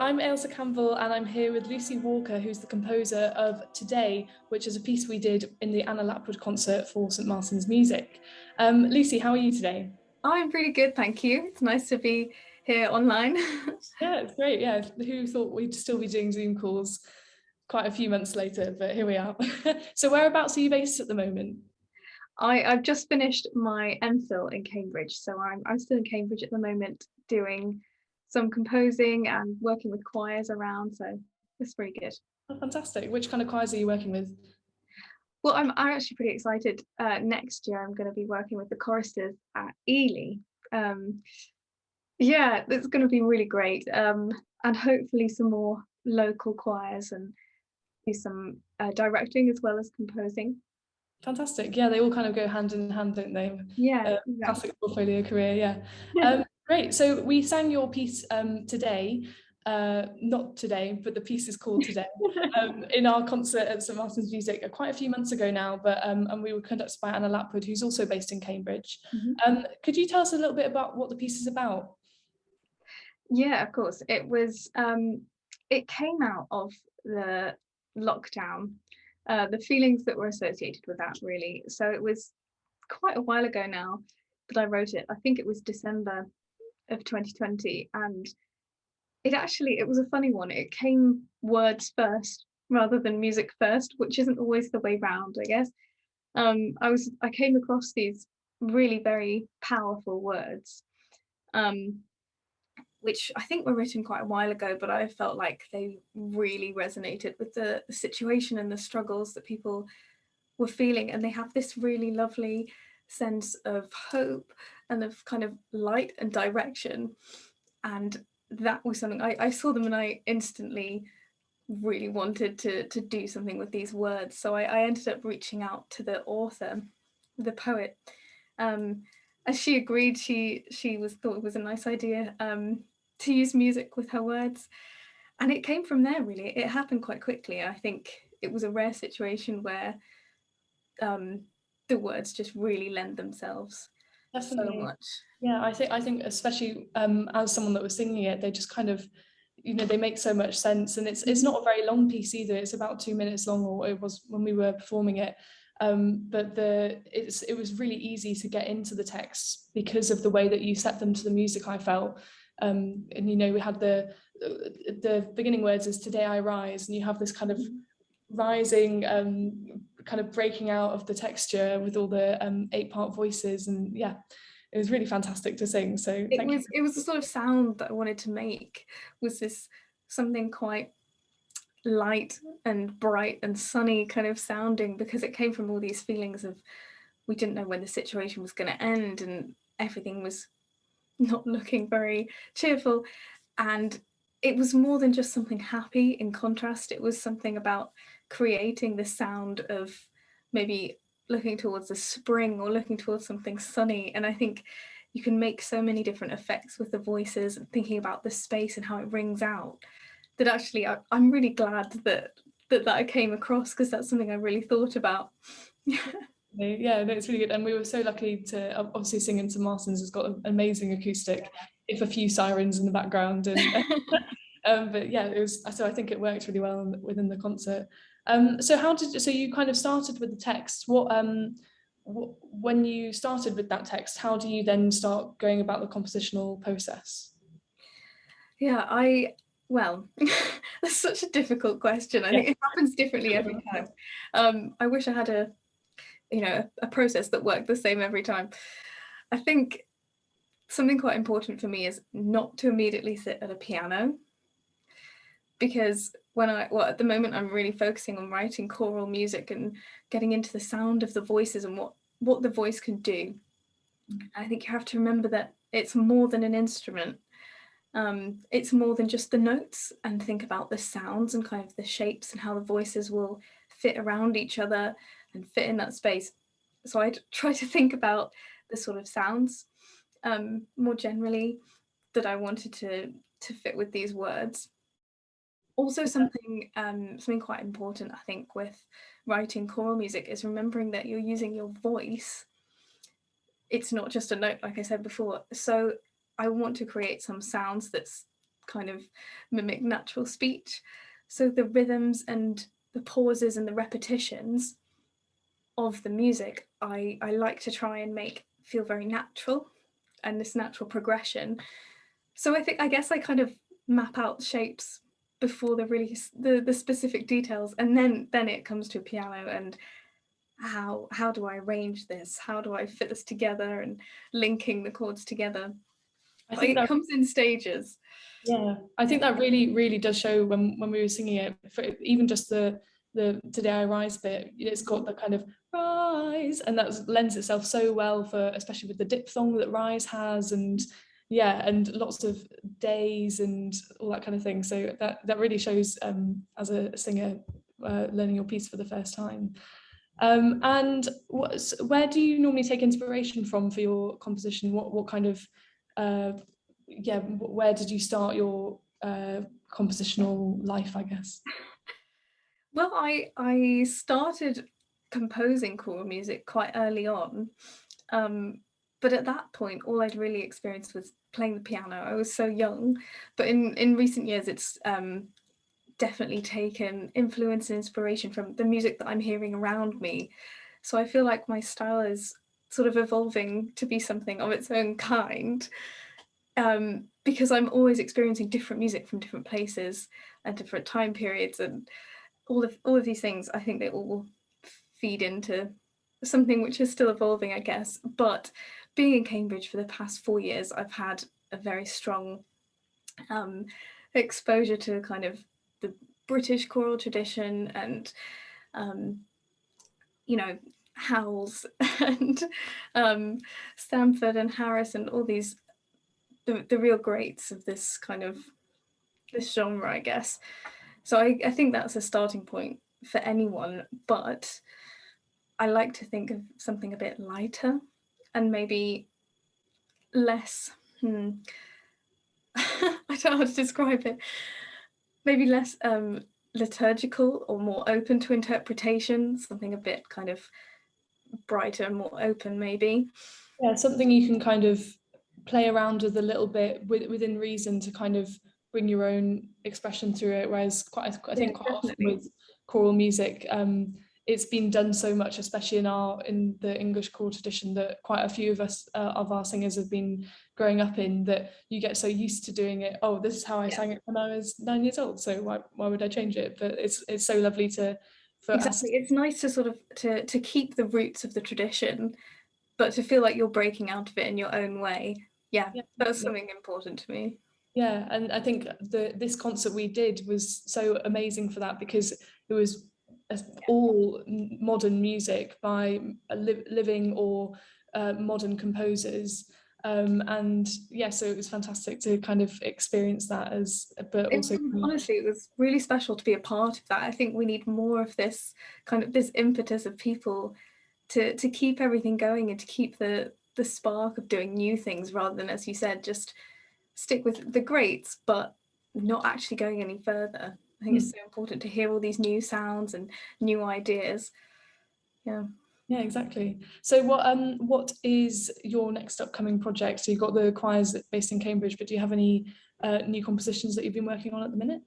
I'm Ailsa Campbell and I'm here with Lucy Walker, who's the composer of Today, which is a piece we did in the Anna Lapwood concert for St Martin's Music. Lucy, how are you today? I'm really good, thank you. It's nice to be here online. Yeah, it's great. Yeah, who thought we'd still be doing Zoom calls quite a few months later, but here we are. So whereabouts are you based at the moment? I've just finished my MPhil in Cambridge, so I'm still in Cambridge at the moment doing some composing and working with choirs around, so it's pretty good. Oh, fantastic. Which kind of choirs are you working with? Well, I'm actually pretty excited. Next year I'm going to be working with the choristers at Ely. Um, yeah, it's going to be really great, and hopefully some more local choirs and do some directing as well as composing. Fantastic. Yeah, they all kind of go hand in hand, don't they? Yeah, Classic exactly. portfolio career, yeah. Great. So we sang your piece today, not today, but the piece is called Today, in our concert at St Martin's Music quite a few months ago now, but and we were conducted by Anna Lapwood, who's also based in Cambridge. Mhm. Could you tell us a little bit about what the piece is about? Yeah, of course. It came out of the lockdown, the feelings that were associated with that, really. So it was quite a while ago now that I wrote it. I think it was December of 2020, and it was a funny one. It came words first rather than music first, which isn't always the way round, I guess. I came across these really very powerful words. Um, which I think were written quite a while ago, but I felt like they really resonated with the situation and the struggles that people were feeling. And they have this really lovely sense of hope and of kind of light and direction. And that was something I saw them and I instantly really wanted to do something with these words. So I ended up reaching out to the author, the poet. Um, as she agreed, she was thought it was a nice idea to use music with her words, and it came from there. Really, it happened quite quickly. I think it was a rare situation where um, the words just really lend themselves so Definitely. much. Yeah, I think especially as someone that was singing it, they just kind of, they make so much sense, and it's Mhm. not a very long piece either. It's about 2 minutes long, or it was when we were performing it. But it was really easy to get into the text because of the way that you set them to the music, I felt. And we had the beginning words is "Today I rise," and you have this kind of rising, kind of breaking out of the texture with all the 8-part voices, and yeah, it was really fantastic to sing. So It thank you. was it was the sort of sound that I wanted to make. Was this something quite light and bright and sunny kind of sounding, because it came from all these feelings of we didn't know when the situation was going to end and everything was not looking very cheerful. And it was more than just something happy. In contrast, it was something about creating the sound of maybe looking towards the spring or looking towards something sunny. And I think you can make so many different effects with the voices and thinking about the space and how it rings out, that actually I'm really glad that I came across, because that's something I really thought about. Yeah, no, it's really good, and we were so lucky to obviously sing in St Martin's. Has got an amazing acoustic, if a few sirens in the background, and but yeah, it was. So I think it worked really well within the concert. So you kind of started with the text. When you started with that text, how do you then start going about the compositional process? Yeah, well, that's such a difficult question. I Yeah. think it happens differently every time. I wish I had a process that worked the same every time. I think something quite important for me is not to immediately sit at a piano, because at the moment I'm really focusing on writing choral music and getting into the sound of the voices and what the voice can do. I think you have to remember that it's more than an instrument. It's more than just the notes, and think about the sounds and kind of the shapes and how the voices will fit around each other and fit in that space. So I try to think about the sort of sounds more generally that I wanted to fit with these words. Also, something quite important, I think, with writing choral music is remembering that you're using your voice. It's not just a note, like I said before. So I want to create some sounds that's kind of mimic natural speech. So the rhythms and the pauses and the repetitions of the music, I like to try and make feel very natural, and this natural progression. So I guess I kind of map out shapes before the specific details, and then it comes to a piano and how do I arrange this? How do I fit this together and linking the chords together? I Like think it that, comes in stages. yeah, I think that really, really does show when we were singing it, for even just the Today I Rise bit, it's got the kind of rise, and that lends itself so well for, especially with the diphthong that rise has, and yeah, and lots of days and all that kind of thing. So that really shows as a singer learning your piece for the first time. And where do you normally take inspiration from for your composition? What kind of yeah, where did you start your compositional life, I guess? Well, I started composing choral music quite early on, but at that point, all I'd really experienced was playing the piano. I was so young, but in recent years, it's definitely taken influence and inspiration from the music that I'm hearing around me. So I feel like my style is sort of evolving to be something of its own kind, because I'm always experiencing different music from different places and different time periods, and all of these things. I think they all feed into something which is still evolving, I guess. But being in Cambridge for the past 4 years, I've had a very strong um, exposure to kind of the British choral tradition and um, you know, Howells and Stamford and Harris and all these the real greats of this kind of this genre, I guess. So I think that's a starting point for anyone, but I like to think of something a bit lighter and maybe less I don't know how to describe it. Maybe less liturgical or more open to interpretation, something a bit kind of brighter and more open, maybe. Yeah, something you can kind of play around with a little bit within reason to kind of bring your own expression through it. Whereas I Yeah, think quite often definitely. with choral music, it's been done so much, especially in the English choral tradition, that quite a few of us of our singers have been growing up in, that you get so used to doing it. Oh, this is how I Yeah, sang it when I was 9 years old, so why would I change it? But it's so lovely to for us. exactly. It's nice to sort of to keep the roots of the tradition, but to feel like you're breaking out of it in your own way. Yeah, Yeah, that's something important to me. yeah, and I think this concert we did was so amazing for that, because it was all modern music by living or modern composers, and yeah, so it was fantastic to kind of experience that as, but It also honestly, it was really special to be a part of that. I think we need more of this kind of this impetus of people to keep everything going and to keep the spark of doing new things rather than, as you said, just stick with the greats, but not actually going any further. I think it's so important to hear all these new sounds and new ideas. Yeah. yeah, exactly. So what is your next upcoming project? So you've got the choirs based in Cambridge, but do you have any new compositions that you've been working on at the minute?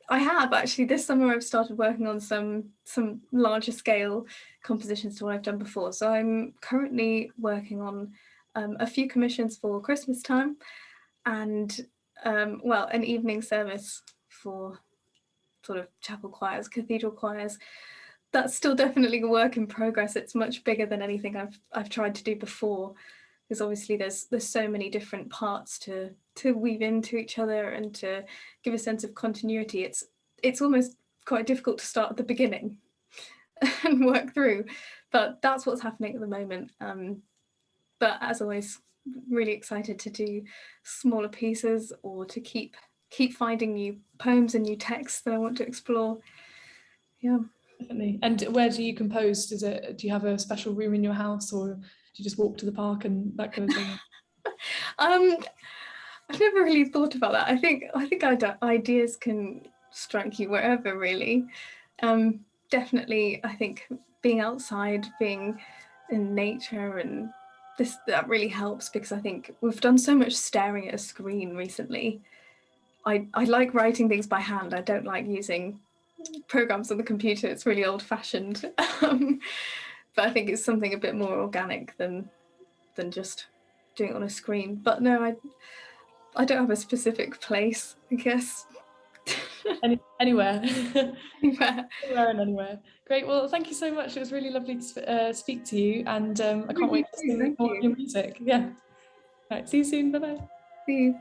I have actually this summer I've started working on some larger scale compositions to what I've done before. So I'm currently working on a few commissions for Christmas time and well, an evening service for sort of chapel choirs, cathedral choirs. That's still definitely a work in progress. It's much bigger than anything I've tried to do before, because obviously there's so many different parts to weave into each other and to give a sense of continuity. It's almost quite difficult to start at the beginning and work through, but that's what's happening at the moment. But as always, really excited to do smaller pieces or to keep finding new poems and new texts that I want to explore. Yeah. Definitely. And where do you compose? Do you have a special room in your house, or do you just walk to the park and that kind of thing? Um, I've never really thought about that. I think ideas can strike you wherever, really. Definitely, I think being outside, being in nature, and this that really helps because I think we've done so much staring at a screen recently, I like writing things by hand. I don't like using programs on the computer. It's really old-fashioned. But I think it's something a bit more organic than just doing it on a screen. But no, I don't have a specific place, I guess. Anywhere. Anywhere. Anywhere and anywhere. Great. Well, thank you so much. It was really lovely to speak to you, and I can't wait to see more of your music. Yeah. All right. See you soon. Bye bye. See you.